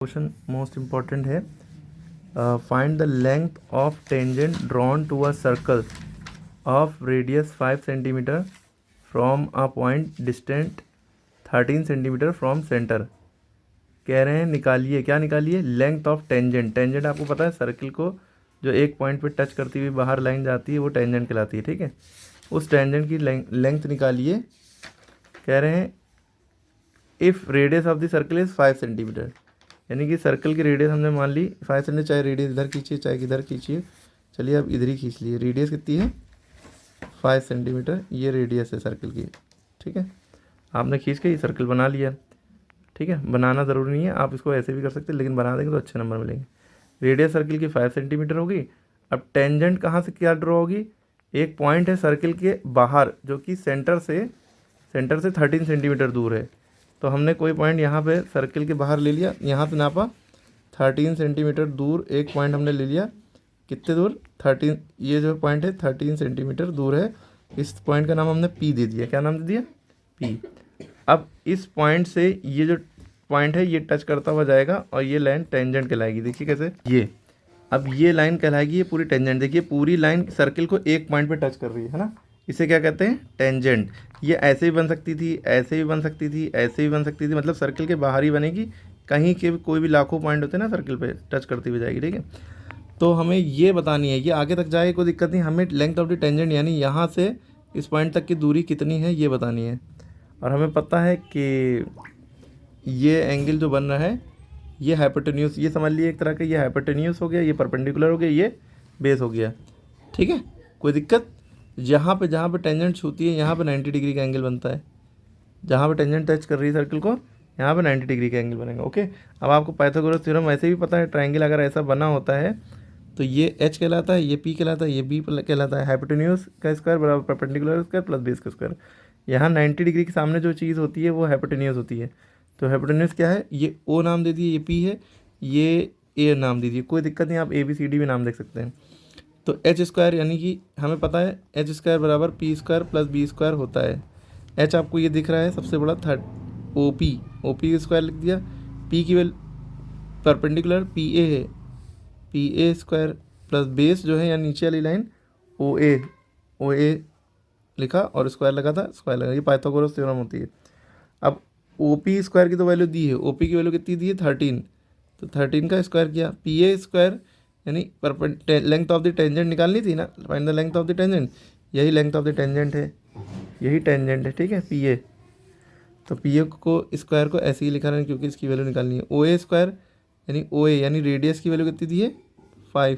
Question most important है। Find the length of tangent drawn to a circle of radius 5 centimetre from a point distant 13 centimetre from centre. कह रहे हैं निकालिए, क्या निकालिए? Length of tangent. Tangent आपको पता है, सर्किल को जो एक पॉइंट पे टच करती हुई बाहर लाइन जाती है वो टेंजेंट कहलाती है। ठीक है, उस टेंजेंट की लेंथ निकालिए। कह रहे हैं if radius of the circle is 5 centimetre, यानी कि सर्कल की रेडियस हमने मान ली 5 सेंटीमीटर। चाहे रेडियस इधर खींचिए चाहे इधर खींचिए, चलिए अब इधर ही खींच लिए। रेडियस कितनी है? 5 सेंटीमीटर, ये रेडियस है सर्कल की। ठीक है, आपने खींच के ये सर्कल बना लिया। ठीक है, बनाना ज़रूरी नहीं है, आप इसको ऐसे भी कर सकते हैं, लेकिन बना देंगे तो अच्छे नंबर मिलेंगे। रेडियस सर्कल की 5 सेंटीमीटर होगी। अब टेंजेंट कहाँ से क्या ड्रॉ होगी? एक पॉइंट है सर्कल के बाहर जो कि सेंटर से 13 सेंटीमीटर दूर है। तो हमने कोई पॉइंट यहाँ पे सर्कल के बाहर ले लिया, यहाँ से नापा 13 सेंटीमीटर दूर एक पॉइंट हमने ले लिया। कितने दूर? 13। ये जो पॉइंट है 13 सेंटीमीटर दूर है। इस पॉइंट का नाम हमने पी दे दिया। क्या नाम दे दिया? पी। अब इस पॉइंट से ये जो पॉइंट है ये टच करता हुआ जाएगा और ये लाइन टेंजेंट कहलाएगी। देखिए कैसे, ये अब ये लाइन कहलाएगी, ये पूरी टेंजेंट। देखिए पूरी लाइन सर्कल को एक पॉइंट पे टच कर रही है ना, इसे क्या कहते हैं? टेंजेंट। ये ऐसे भी बन सकती थी, ऐसे भी बन सकती थी, ऐसे भी बन सकती थी, मतलब सर्कल के बाहर ही बनेगी। कहीं के कोई भी लाखों पॉइंट होते हैं ना सर्कल पे टच करती हुई जाएगी। ठीक है, तो हमें ये बतानी है, ये आगे तक जाए कोई दिक्कत नहीं, हमें लेंथ ऑफ द टेंजेंट यानी यहाँ से इस पॉइंट तक की दूरी कितनी है ये बतानी है। और हमें पता है कि ये एंगल जो बन रहा है ये हाइपोटेन्यूज, ये समझ लिए एक तरह का, ये हाइपोटेन्यूज हो गया, ये परपेंडिकुलर हो गया, ये बेस हो गया। ठीक है, कोई दिक्कत? जहाँ पे टेंजेंट छूती है यहाँ पे 90 डिग्री का एंगल बनता है। जहाँ पे टेंजेंट टच कर रही है सर्कल को यहाँ पे 90 डिग्री का एंगल बनेगा। ओके, अब आपको पाइथागोरस थ्योरम वैसे भी पता है, ट्रायंगल अगर ऐसा बना होता है तो ये एच कहलाता है, ये पी कहलाता है, ये बी कहलाता है। हाइपोटेन्यूज का स्क्वायर बराबर परपेंडिकुलर स्क्वायर प्लस बेस का स्क्वायर। यहाँ 90 डिग्री के सामने जो चीज़ होती है वो हाइपोटेन्यूज होती है। तो हाइपोटेन्यूज क्या है? ये ओ नाम दे दिए, ये पी है, ये ए नाम दीजिए, कोई दिक्कत नहीं, आप ए बी सी डी भी नाम देख सकते हैं। तो एच स्क्वायर यानी कि हमें पता है एच स्क्वायर बराबर P square plus B square होता है। एच आपको ये दिख रहा है सबसे बड़ा ओ पी स्क्वायर लिख दिया। पी की वैल्यू परपेंडिकुलर पी ए है, P A square plus base जो है या नीचे वाली लाइन ओ ए लिखा और स्क्वायर लगा था, स्क्वायर लगा, ये पाइथागोरस थ्योरम होती है। अब ओ पी स्क्वायर की तो वैल्यू दी है, ओ पी की वैल्यू कितनी दी है? 13। तो 13 का स्क्वायर किया, पी ए स्क्वायर यानी लेंथ ऑफ द टेंजेंट निकालनी थी ना, find the length of the tangent. यही लेंथ ऑफ द टेंजेंट है, यही टेंजेंट है। ठीक है, पी ए। तो पी ए को स्क्वायर को ऐसे ही लिखा रहा है क्योंकि इसकी वैल्यू निकालनी है। ओ ए स्क्वायर यानी ओ ए यानी रेडियस की वैल्यू कितनी दी है? 5।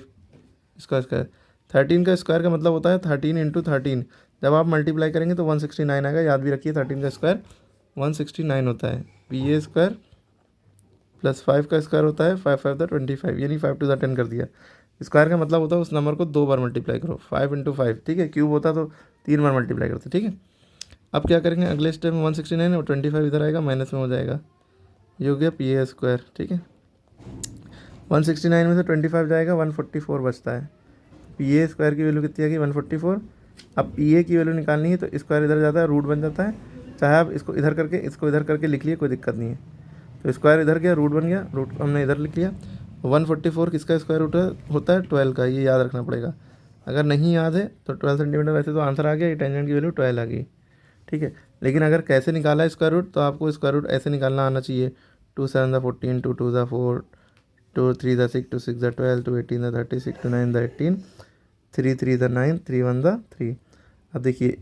इसका स्क्वायर 13 का स्क्वायर का मतलब होता है 13 इंटू 13। जब आप मल्टीप्लाई करेंगे तो 169 आएगा, याद भी रखिए 13 का स्क्वायर 169 होता है। पी ए स्क्वायर प्लस 5 का स्क्वायर होता है 5 5 25, यानी 5 टू 10 कर दिया। स्क्वायर का मतलब होता है उस नंबर को 2 बार मल्टीप्लाई करो, 5 इंटू 5। ठीक है, क्यूब होता तो 3 बार मल्टीप्लाई करते। ठीक है, अब क्या करेंगे अगले स्टेप में? 169 और 25 इधर आएगा, माइनस में हो जाएगा, ये हो गया पी ए स्क्वायर। ठीक है, 169 में से 25 जाएगा, 144 बचता है। पी ए स्क्वायर की वैल्यू कितनी आ गई? 144। अब पी ए की वैल्यू निकालनी है तो स्क्वायर इधर जाता है, रूट बन जाता है। चाहे आप इसको इधर करके लिख लिए, कोई दिक्कत नहीं है। तो स्क्वायर इधर गया, रूट बन गया, रूट हमने इधर लिख लिया। 144 किसका स्क्वायर रूट होता है? 12 का, ये याद रखना पड़ेगा। अगर नहीं याद है तो 12 सेंटीमीटर, वैसे तो आंसर आ गया, ये टेंजेंट की वैल्यू 12 आ गई। ठीक है, लेकिन अगर कैसे निकाला है स्क्वायर रूट, तो आपको स्क्वायर रूट ऐसे निकालना आना चाहिए। 2 7 14, 2 2 4, 2 3 6, 2 6 12, 2 18 36, 2 9 18, 3 3 9, 3 1 3। अब देखिए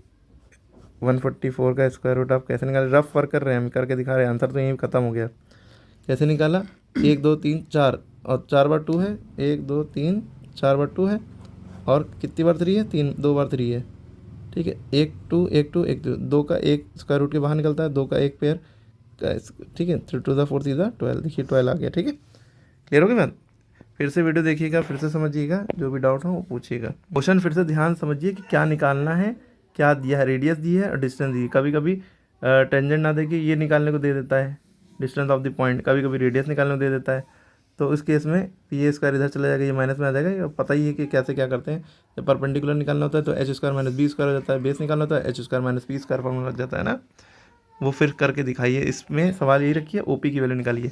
144 का स्क्वायर रूट आप कैसे निकाले? रफ वर्क कर रहे हैं, हम करके दिखा रहे हैं, आंसर तो यहीं खत्म हो गया। कैसे निकाला? 1 2 3 4 और 4 बार 2 है, 1 2 3 4 बार 2 है, और कितनी बार 3 है? 2 बार 3 है। ठीक है, 1 2 1 2 1 2, 2 का एक स्क्वायर रूट के बाहर निकलता है, 2 का एक पेयर का। ठीक है, 3 2 4 12, देखिए 12 आ गया। ठीक है, क्लियर हो गई बात? फिर से वीडियो देखिएगा, फिर से समझिएगा, जो भी डाउट हो वो पूछिएगा। क्वेश्चन फिर से ध्यान समझिए कि क्या निकालना है, क्या दिया है, रेडियस दी है और डिस्टेंस दी है। कभी कभी टेंजेंट ना देखिए ये निकालने को दे देता है, डिस्टेंस ऑफ द पॉइंट, कभी कभी रेडियस निकालने को दे देता है। तो इस केस में पी ए स्क्वायर इधर चला जाएगा, ये माइनस में आ जाएगा। ये पता ही है कि कैसे क्या करते हैं। जब परपेंडिकुलर निकालना होता है तो H square minus B square हो जाता है, बेस निकालना होता है H square minus P square formula लग जाता है ना। वो फिर करके दिखाइए, इसमें सवाल यही रखिए, ओ पी की वैल्यू निकालिए।